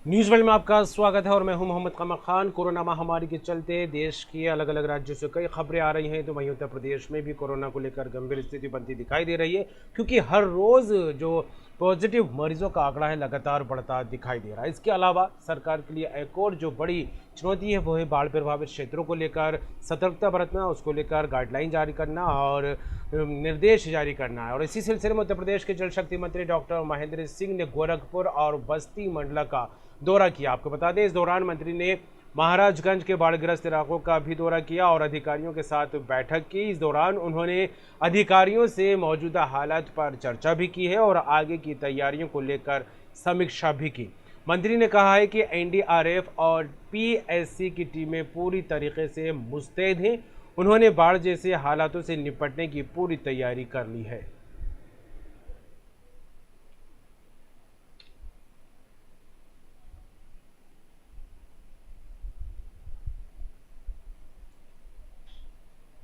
News world में आपका स्वागत है और मैं हूं मोहम्मद कमर खान। कोरोना महामारी के चलते देश के अलग अलग राज्यों से कई खबरें आ रही हैं, तो वहीं उत्तर प्रदेश में भी कोरोना को लेकर गंभीर स्थिति बनती दिखाई दे रही है, क्योंकि हर रोज़ जो पॉजिटिव मरीजों का आंकड़ा है लगातार बढ़ता दिखाई दे रहा है। इसके अलावा सरकार के लिए एक और जो बड़ी चुनौती है वो है बाढ़ प्रभावित क्षेत्रों को लेकर सतर्कता बरतना, उसको लेकर गाइडलाइन जारी करना और निर्देश जारी करना है। और इसी सिलसिले में उत्तर प्रदेश के जल शक्ति मंत्री डॉक्टर महेंद्र सिंह ने गोरखपुर और बस्ती मंडला का दौरा किया। आपको बता दें, इस दौरान मंत्री ने महाराजगंज के बाढ़ग्रस्त इलाकों का भी दौरा किया और अधिकारियों के साथ बैठक की। इस दौरान उन्होंने अधिकारियों से मौजूदा हालात पर चर्चा भी की है और आगे की तैयारियों को लेकर समीक्षा भी की। मंत्री ने कहा है कि एनडीआरएफ और पीएससी की टीमें पूरी तरीके से मुस्तैद हैं। उन्होंने बाढ़ जैसे हालातों से निपटने की पूरी तैयारी कर ली है।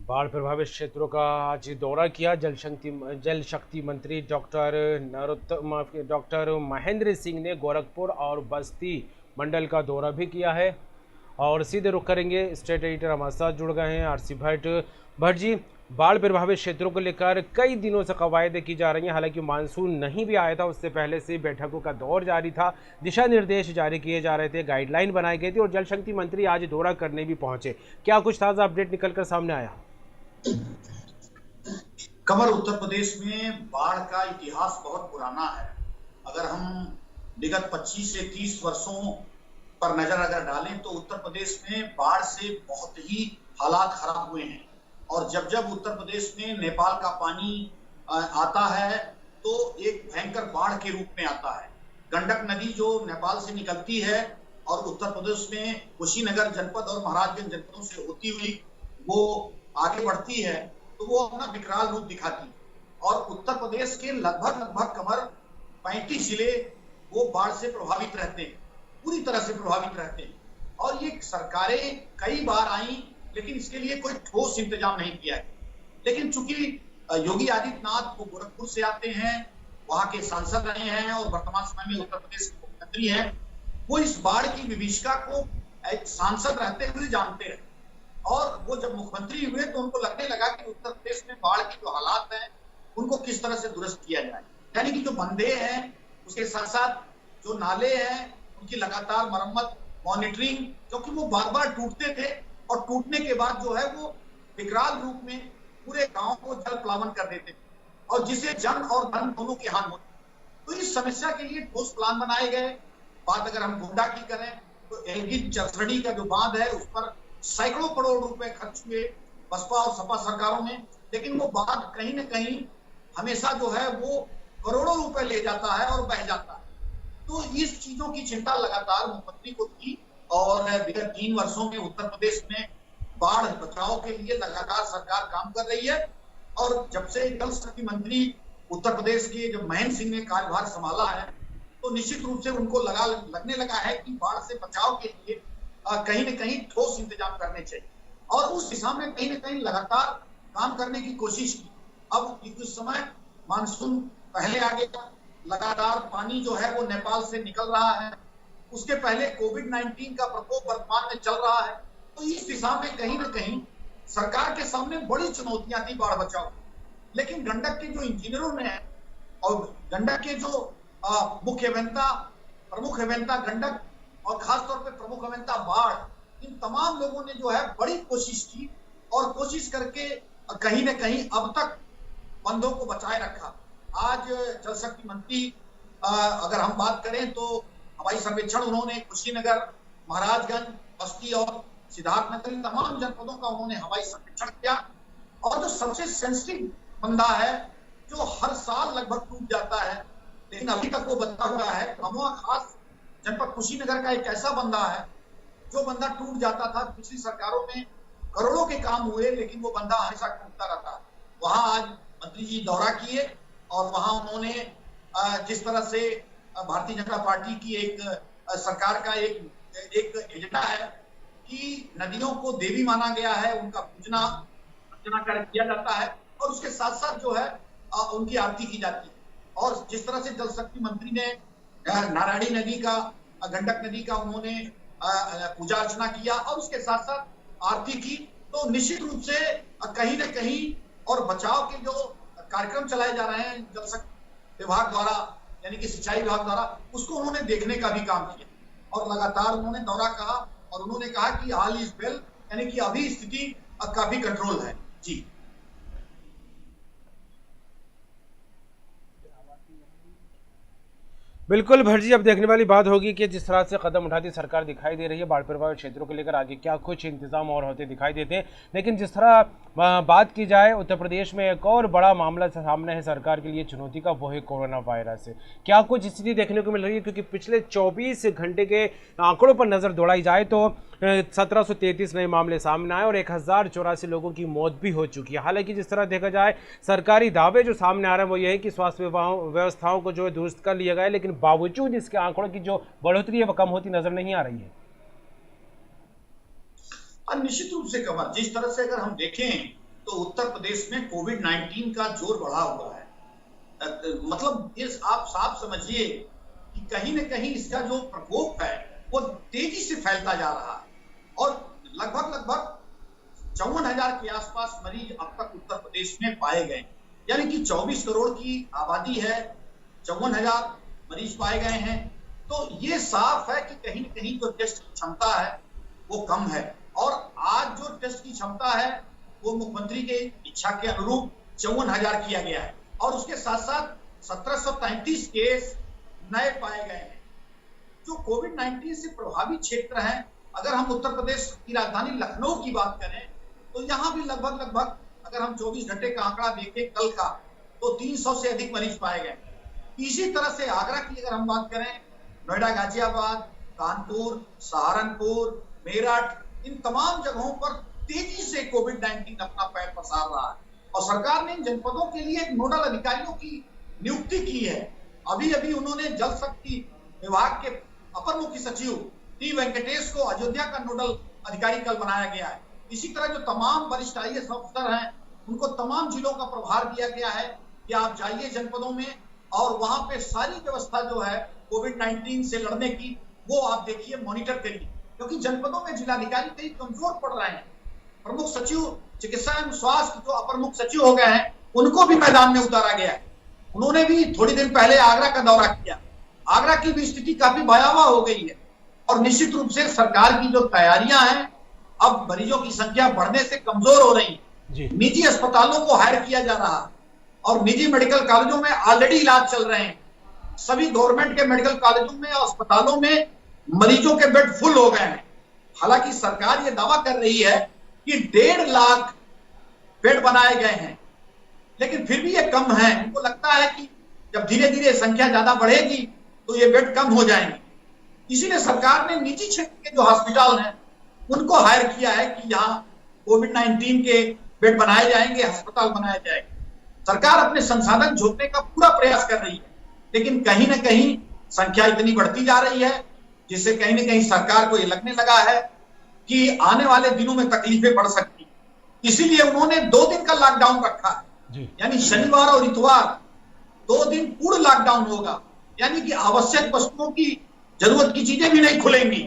बाढ़ प्रभावित क्षेत्रों का आज दौरा किया जल शक्ति मंत्री डॉक्टर महेंद्र सिंह ने गोरखपुर और बस्ती मंडल का दौरा भी किया है। और सीधे रुख करेंगे, स्टेट एडिटर हमारे साथ जुड़ गए हैं आरसी भट्ट जी। बाढ़ प्रभावित क्षेत्रों को लेकर कई दिनों से कवायद की जा रही हैं, हालांकि मानसून नहीं भी आया था, उससे पहले से बैठकों का दौर जारी था, दिशा निर्देश जारी किए जा रहे थे, गाइडलाइन बनाई गई थी और जल शक्ति मंत्री आज दौरा करने भी पहुंचे। क्या कुछ ताज़ा अपडेट निकल कर सामने आया? कमर, उत्तर प्रदेश में बाढ़ का इतिहास बहुत पुराना है। अगर हम विगत 25 से 30 वर्षों पर नजर अगर डालें तो उत्तर प्रदेश में बाढ़ से बहुत ही हालात खराब हुए हैं। और जब जब उत्तर प्रदेश में नेपाल का पानी आता है तो एक भयंकर बाढ़ के रूप में आता है। गंडक नदी जो नेपाल से निकलती है और उत्तर प्रदेश में कुशीनगर जनपद और महाराजगंज जनपदों से होती हुई वो आगे बढ़ती है, तो वो अपना विकराल रूप दिखाती है। और उत्तर प्रदेश के लगभग कमर 35 जिले वो बाढ़ से प्रभावित रहते हैं, पूरी तरह से प्रभावित रहते हैं। और ये सरकारें कई बार आई, लेकिन इसके लिए कोई ठोस इंतजाम नहीं किया है। लेकिन चूंकि योगी आदित्यनाथ वो गोरखपुर से आते हैं, वहां के सांसद रहे हैं और वर्तमान समय में उत्तर प्रदेश के मुख्यमंत्री हैं, वो इस बाढ़ की विभीषिका को एक सांसद रहते हुए जानते रहे। और वो जब मुख्यमंत्री हुए तो उनको लगने लगा कि उत्तर प्रदेश में बाढ़ के जो हालात हैं उनको किस तरह से दुरुस्त किया जाए। यानी कि जो बंदे हैं, उसके साथ साथ जो नाले हैं, उनकी लगातार मरम्मत, मॉनिटरिंग, क्योंकि वो बार बार टूटते थे और टूटने के बाद जो है वो विकराल रूप में पूरे गांव को जल प्लावन कर देते थे और जिससे जन और धन दोनों की हानि होती। तो इस समस्या के लिए ठोस प्लान बनाए गए। बात अगर हम गोंडा की करें तो एलगिन चरसड़ी का जो बांध है उस पर सैकड़ों करोड़ रुपए खर्च हुए बसपा और सपा सरकारों में, लेकिन वो बांध कहीं न कहीं हमेशा जो है वो करोड़ों रुपए ले जाता है और बह जाता है। तो इस चीजों की चिंता लगातार मुख्यमंत्री को थी और विगत 3 वर्षों में उत्तर प्रदेश में बाढ़ बचाव के लिए लगातार सरकार काम कर रही है। और जब से जल शक्ति मंत्री उत्तर प्रदेश के जब महेंद्र सिंह ने कार्यभार संभाला है तो निश्चित रूप से उनको लगने लगा है कि बाढ़ से बचाव के लिए कहीं न कहीं ठोस इंतजाम करने चाहिए और उस दिशा में कहीं न कहीं लगातार काम करने की कोशिश की। अब इस समय मानसून पहले आ गया, लगातार पानी जो है वो नेपाल से निकल रहा है, उसके पहले कोविड-19 का प्रकोप वर्तमान में चल रहा है। तो इस दिशा में कहीं न कहीं सरकार के सामने बड़ी चुनौतियां थी बाढ़ बचाव। लेकिन गंडक के जो इंजीनियरों ने और गंडक के जो मुख्य अभियंता, प्रमुख अभियंता गंडक और खासतौर पे प्रमुख अभियंता बाढ़, इन तमाम लोगों ने जो है बड़ी कोशिश की और कोशिश करके कहीं न कहीं अब तक बंदों को बचाए रखा। आज जल शक्ति मंत्री अगर हम बात करें तो हवाई सर्वेक्षण उन्होंने कुशीनगर, महाराजगंज, बस्ती और सिद्धार्थनगर इन तमाम जनपदों का उन्होंने हवाई सर्वेक्षण किया। और जो सबसे सेंसिटिव बंदा है जो हर साल लगभग टूट जाता है लेकिन अभी तक वो बचा हुआ है, भभुआ खास जनपद कुशीनगर का एक ऐसा बंदा है जो बंदा टूट जाता था। पिछली सरकारों में करोड़ों के काम हुए लेकिन वो बंदा हमेशा टूटता रहता। वहां आज मंत्री जी दौरा किए और वहां उन्होंने जिस तरह से भारतीय जनता पार्टी की एक सरकार का एक एजेंडा है कि नदियों को देवी माना गया है, उनका पूजना अर्चना किया जाता है और उसके साथ साथ जो है उनकी आरती की जाती है। और जिस तरह से जल शक्ति मंत्री ने नारायणी नदी का गंडक नदी का उन्होंने पूजा अर्चना किया और उसके साथ साथ आरती की। तो निश्चित रूप से कहीं न कहीं और बचाव के जो कार्यक्रम चलाए जा रहे हैं जल शक्ति विभाग द्वारा, यानी कि सिंचाई विभाग द्वारा, उसको उन्होंने देखने का भी काम किया और लगातार उन्होंने दौरा कहा और उन्होंने कहा कि ऑल इज वेल, यानी कि अभी स्थिति काफी कंट्रोल है। जी बिल्कुल भट्ट जी, अब देखने वाली बात होगी कि जिस तरह से कदम उठाती सरकार दिखाई दे रही है बाढ़ प्रभावित क्षेत्रों को लेकर, आगे क्या कुछ इंतजाम और होते दिखाई देते हैं। लेकिन जिस तरह बात की जाए, उत्तर प्रदेश में एक और बड़ा मामला सामने है सरकार के लिए चुनौती का, वो है कोरोना वायरस से क्या कुछ स्थिति देखने को मिल रही है। क्योंकि पिछले 24 घंटे के आंकड़ों पर नजर दौड़ाई जाए तो 1733 नए मामले सामने आए और 1084 लोगों की मौत भी हो चुकी है। हालांकि जिस तरह देखा जाए, सरकारी दावे जो सामने आ रहे हैं वो ये है कि स्वास्थ्य व्यवस्थाओं को जो है दुरुस्त कर लिया गया है, लेकिन बावजूद इसके आंकड़ों की जो बढ़ोतरी है वो कम होती नजर नहीं आ रही है। निश्चित रूप से कमर, जिस तरह से अगर हम देखें तो उत्तर प्रदेश में कोविड-19 का जोर बढ़ा हुआ है। मतलब ये आप साफ समझिए कि कहीं न कहीं इसका जो प्रकोप है वो तेजी से फैलता जा रहा है और लगभग 54,000 के आसपास मरीज अब तक उत्तर प्रदेश में पाए गए, यानी कि 24 करोड़ की आबादी है, 54,000 मरीज पाए गए हैं। तो ये साफ है कि कहीं न कहीं जो टेस्ट की क्षमता है वो कम है और आज जो टेस्ट की क्षमता है वो मुख्यमंत्री के इच्छा के अनुरूप 54,000 किया गया है और उसके साथ साथ 1733 केस नए पाए गए हैं। जो कोविड-19 से प्रभावित क्षेत्र हैं, अगर हम उत्तर प्रदेश की राजधानी लखनऊ की बात करें तो यहाँ भी लगभग अगर हम 24 घंटे का आंकड़ा देखें कल का तो 300 से अधिक मरीज पाए गए। इसी तरह से आगरा की अगर हम बात करें, नोएडा, गाजियाबाद, कानपुर, सहारनपुर, मेरठ, इन तमाम जगहों पर तेजी से कोविड-19 अपना पैर पसार रहा है और सरकार ने इन जनपदों के लिए नोडल अधिकारियों की नियुक्ति की है। अभी उन्होंने जल शक्ति विभाग के अपर मुख्य सचिव टी वेंकटेश को अयोध्या का नोडल अधिकारी कल बनाया गया है। इसी तरह जो तमाम वरिष्ठ IAS अफसर हैं उनको तमाम जिलों का प्रभार दिया गया है कि आप जाइए जनपदों में और वहां पे सारी व्यवस्था जो है कोविड-19 से लड़ने की वो आप देखिए, मॉनिटर करिए, क्योंकि जनपदों में जिलाधिकारी कई कमजोर पड़ रहे हैं। प्रमुख सचिव चिकित्सा एवं स्वास्थ्य जो अपर मुख्य सचिव हो गए हैं उनको भी मैदान में उतारा गया है। उन्होंने भी थोड़ी दिन पहले आगरा का दौरा किया। आगरा की भी स्थिति काफी भयावह हो गई है और निश्चित रूप से सरकार की जो तैयारियां हैं, अब मरीजों की संख्या बढ़ने से कमजोर हो रही है। निजी अस्पतालों को हायर किया जा रहा है और निजी मेडिकल कॉलेजों में ऑलरेडी इलाज चल रहे हैं। सभी गवर्नमेंट के मेडिकल कॉलेजों में और अस्पतालों में मरीजों के बेड फुल हो गए हैं। हालांकि सरकार ये दावा कर रही है कि 1.5 लाख बेड बनाए गए हैं, लेकिन फिर भी ये कम है। उनको लगता है कि जब धीरे धीरे संख्या ज्यादा बढ़ेगी तो ये बेड कम हो जाएंगे। इसीलिए सरकार ने निजी क्षेत्र के जो हॉस्पिटल हैं उनको हायर किया है कि यहाँ कोविड-19 के बेड बनाए जाएंगे, अस्पताल बनाए जाएंगे। सरकार अपने संसाधन झोंकने का पूरा प्रयास कर रही है, लेकिन कहीं ना कहीं संख्या इतनी बढ़ती जा रही है जिससे कहीं ना कहीं सरकार को ये लगने लगा है कि आने वाले दिनों में तकलीफें बढ़ सकती। इसीलिए उन्होंने 2 दिन का लॉकडाउन रखा है, यानी शनिवार और इतवार 2 दिन पूर्ण लॉकडाउन होगा, यानी कि आवश्यक वस्तुओं की जरूरत की चीजें भी नहीं खुलेंगी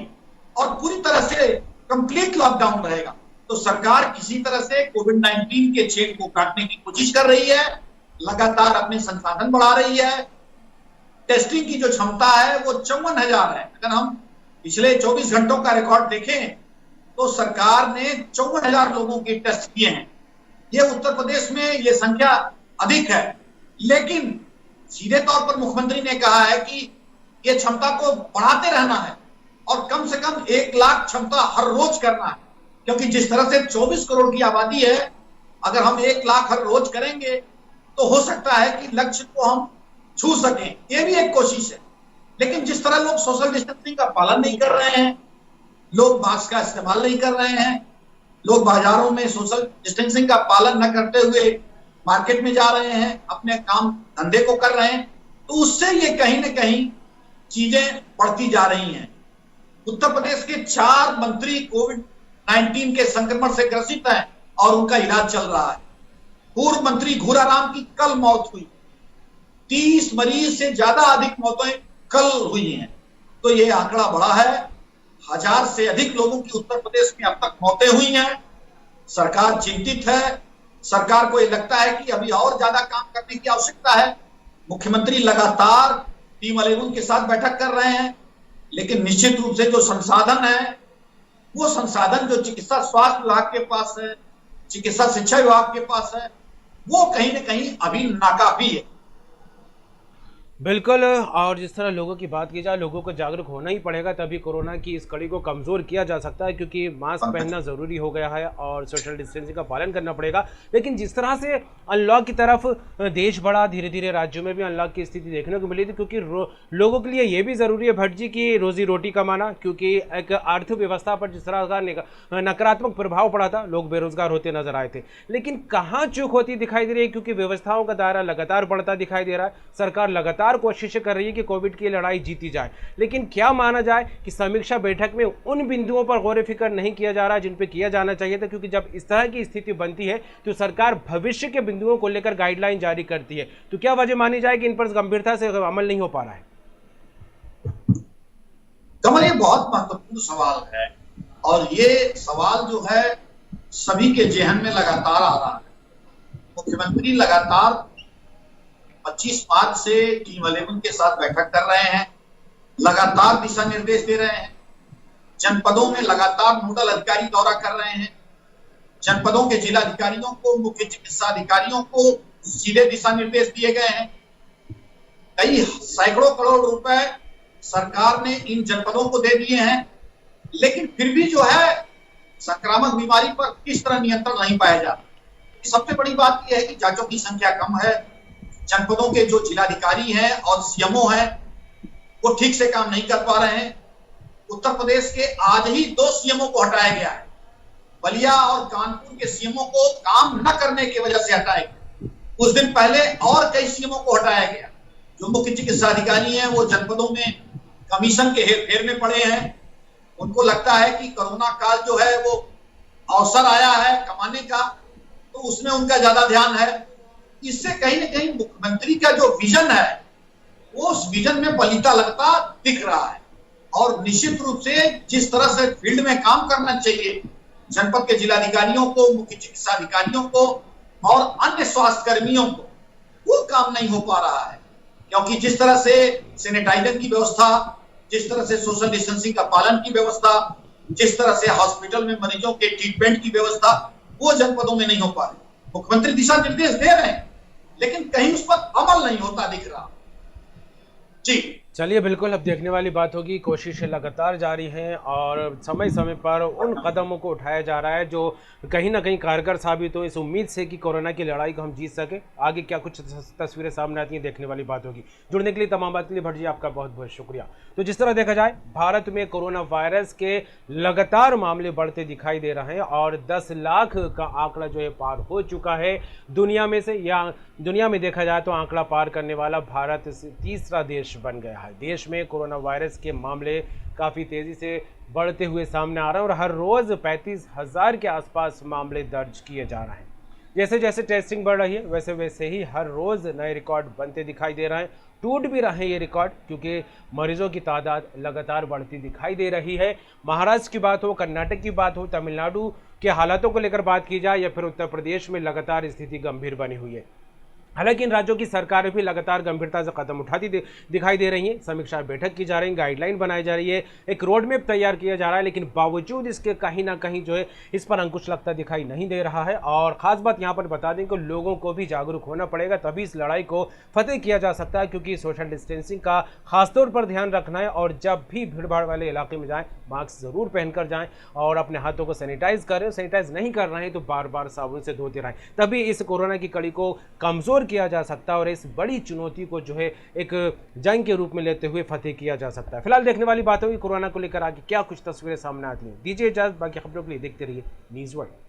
और पूरी तरह से कंप्लीट लॉकडाउन रहेगा। तो सरकार किसी तरह से कोविड-19 के चेन को काटने की कोशिश कर रही है, लगातार अपने संसाधन बढ़ा रही है। टेस्टिंग की जो क्षमता है वो 54,000 है। अगर हम पिछले 24 घंटों का रिकॉर्ड देखें तो सरकार ने 54,000 लोगों के टेस्ट किए हैं। ये उत्तर प्रदेश में ये संख्या अधिक है, लेकिन सीधे तौर पर मुख्यमंत्री ने कहा है कि ये क्षमता को बढ़ाते रहना है और कम से कम 1 लाख क्षमता हर रोज करना है, क्योंकि जिस तरह से 24 करोड़ की आबादी है, अगर हम 1 लाख हर रोज करेंगे तो हो सकता है कि लक्ष्य को हम छू सकें। ये भी एक कोशिश है, लेकिन जिस तरह लोग सोशल डिस्टेंसिंग का पालन नहीं कर रहे हैं, लोग मास्क का इस्तेमाल नहीं कर रहे हैं, लोग बाजारों में सोशल डिस्टेंसिंग का पालन न करते हुए मार्केट में जा रहे हैं, अपने काम धंधे को कर रहे हैं, तो उससे ये कहीं ना कहीं चीजें बढ़ती जा रही हैं। उत्तर प्रदेश के 4 मंत्री कोविड-19 के संक्रमण से ग्रसित हैं और उनका इलाज चल रहा है। पूर्व मंत्री घूराराम की कल मौत हुई, 30 मरीज से ज्यादा अधिक मौतें कल हुई हैं। तो ये आंकड़ा बड़ा है। 1000 से अधिक लोगों की उत्तर प्रदेश में अब तक मौतें हुई हैं। सरकार चिंतित है। सरकार को ये लगता है कि अभी और ज्यादा काम करने की आवश्यकता है। मुख्यमंत्री लगातार टीम 11 के साथ बैठक कर रहे हैं, लेकिन निश्चित रूप से जो संसाधन है, वो संसाधन जो चिकित्सा स्वास्थ्य विभाग के पास है, चिकित्सा शिक्षा विभाग के पास है, वो कहीं ना कहीं अभी नाकाफी है। बिल्कुल। और जिस तरह लोगों की बात की जाए, लोगों को जागरूक होना ही पड़ेगा, तभी कोरोना की इस कड़ी को कमज़ोर किया जा सकता है, क्योंकि मास्क पहनना ज़रूरी हो गया है और सोशल डिस्टेंसिंग का पालन करना पड़ेगा। लेकिन जिस तरह से अनलॉक की तरफ देश बढ़ा, धीरे धीरे राज्यों में भी अनलॉक की स्थिति देखने को मिली थी, क्योंकि लोगों के लिए ये भी ज़रूरी है भट्ट जी की रोज़ी रोटी कमाना, क्योंकि एक अर्थव्यवस्था पर जिस तरह का नकारात्मक प्रभाव पड़ा था, लोग बेरोजगार होते नजर आए थे। लेकिन कहाँ चूक होती दिखाई दे रही है, क्योंकि व्यवस्थाओं का दायरा लगातार बढ़ता दिखाई दे रहा है। सरकार लगातार कोशिशें कर रही है कि कोविड की लड़ाई जीती जाए, लेकिन क्या माना जाए कि समीक्षा बैठक में उन बिंदुओं पर गौर फिक्र नहीं किया जा रहा जिन पर किया जाना चाहिए था, क्योंकि जब इस तरह की स्थिति बनती है तो सरकार भविष्य के बिंदुओं को लेकर गाइडलाइन जारी करती है। तो क्या वजह मानी जाए कि इन पर गंभीरता से अमल नहीं हो पा रहा है? कमल, ये बहुत महत्वपूर्ण सवाल है और ये सवाल जो है सभी के जेहन में लगातार आ रहा है। मुख्यमंत्री लगातार 25 मार्च से टीम 11 के साथ बैठक कर रहे हैं, लगातार दिशा निर्देश दे रहे हैं। जनपदों में लगातार नोडल अधिकारी दौरा कर रहे हैं। जनपदों के जिलाधिकारियों को, मुख्य चिकित्सा अधिकारियों को सीधे दिशा निर्देश दिए गए हैं। कई सैकड़ों करोड़ रुपए सरकार ने इन जनपदों को दे दिए हैं, लेकिन फिर भी जो है संक्रामक बीमारी पर किस तरह नियंत्रण नहीं पाया जाता। सबसे बड़ी बात यह है कि जांचों की संख्या कम है। जनपदों के जो जिलाधिकारी हैं और सीएमओ हैं, वो ठीक से काम नहीं कर पा रहे हैं। उत्तर प्रदेश के आज ही 2 सीएमओ को हटाया गया है। बलिया और कानपुर के सीएमओ को काम न करने की वजह से हटाया गया। कुछ दिन पहले और कई सीएमओ को हटाया गया। जो मुख्य चिकित्सा अधिकारी हैं, वो जनपदों में कमीशन के हेरफेर में पड़े हैं। उनको लगता है कि कोरोना काल जो है वो अवसर आया है कमाने का, तो उसमें उनका ज्यादा ध्यान है। इससे कहीं ना कहीं मुख्यमंत्री का जो विजन है, वो उस विजन में पलीता लगता दिख रहा है। और निश्चित रूप से जिस तरह से फील्ड में काम करना चाहिए, जनपद के जिलाधिकारियों को, मुख्य चिकित्सा अधिकारियों को और अन्य स्वास्थ्य कर्मियों को, वो काम नहीं हो पा रहा है। क्योंकि जिस तरह से सैनिटाइजर की व्यवस्था, जिस तरह से सोशल डिस्टेंसिंग का पालन की व्यवस्था, जिस तरह से हॉस्पिटल में मरीजों के ट्रीटमेंट की व्यवस्था, वो जनपदों में नहीं हो पा रही। मुख्यमंत्री दिशा निर्देश दे रहे हैं, लेकिन कहीं उस पर अमल नहीं होता दिख रहा। जी चलिए, बिल्कुल अब देखने वाली बात होगी। कोशिशें लगातार जारी हैं और समय समय पर उन कदमों को उठाया जा रहा है जो कहीं ना कहीं कारगर साबित हो, इस उम्मीद से कि कोरोना की लड़ाई को हम जीत सके। आगे क्या कुछ तस्वीरें सामने आती हैं, देखने वाली बात होगी। जुड़ने के लिए, तमाम बात के लिए भट्ट जी आपका बहुत बहुत शुक्रिया। तो जिस तरह देखा जाए, भारत में कोरोना वायरस के लगातार मामले बढ़ते दिखाई दे रहे हैं और 10 लाख का आंकड़ा जो है पार हो चुका है दुनिया में से, या दुनिया में देखा जाए तो आंकड़ा पार करने वाला भारत तीसरा देश बन गया है। देश में कोरोना वायरस के मामले काफ़ी तेज़ी से बढ़ते हुए सामने आ रहे हैं और हर रोज़ 35,000 के आसपास मामले दर्ज किए जा रहे हैं। जैसे जैसे टेस्टिंग बढ़ रही है, वैसे वैसे ही हर रोज़ नए रिकॉर्ड बनते दिखाई दे रहे हैं। टूट भी रहे हैं ये रिकॉर्ड, क्योंकि मरीजों की तादाद लगातार बढ़ती दिखाई दे रही है। महाराष्ट्र की बात हो, कर्नाटक की बात हो, तमिलनाडु के हालातों को लेकर बात की जाए, या फिर उत्तर प्रदेश में लगातार स्थिति गंभीर बनी हुई है। हालांकि इन राज्यों की सरकारें भी लगातार गंभीरता से कदम उठाती दिखाई दे रही हैं। समीक्षा बैठक की जा रही है, गाइडलाइन बनाई जा रही है, एक रोड मैप तैयार किया जा रहा है, लेकिन बावजूद इसके कहीं ना कहीं जो है इस पर अंकुश लगता दिखाई नहीं दे रहा है। और ख़ास बात यहाँ पर बता दें कि लोगों को भी जागरूक होना पड़ेगा, तभी इस लड़ाई को फतेह किया जा सकता है। क्योंकि सोशल डिस्टेंसिंग का खासतौर पर ध्यान रखना है और जब भी भीड़ भाड़ वाले इलाके में जाएँ, मास्क ज़रूर पहनकर जाएँ और अपने हाथों को सैनिटाइज करें। सैनिटाइज नहीं कर रहे हैं तो बार बार साबुन से धोते रहें, तभी इस कोरोना की कड़ी को कमज़ोर किया जा सकता है और इस बड़ी चुनौती को जो है एक जंग के रूप में लेते हुए फतेह किया जा सकता है। फिलहाल देखने वाली बात होगी कोरोना को लेकर आगे क्या कुछ तस्वीरें सामने आती हैं। दीजिए इजाजत, बाकी खबरों के लिए देखते रहिए न्यूज़ वर्ल्ड।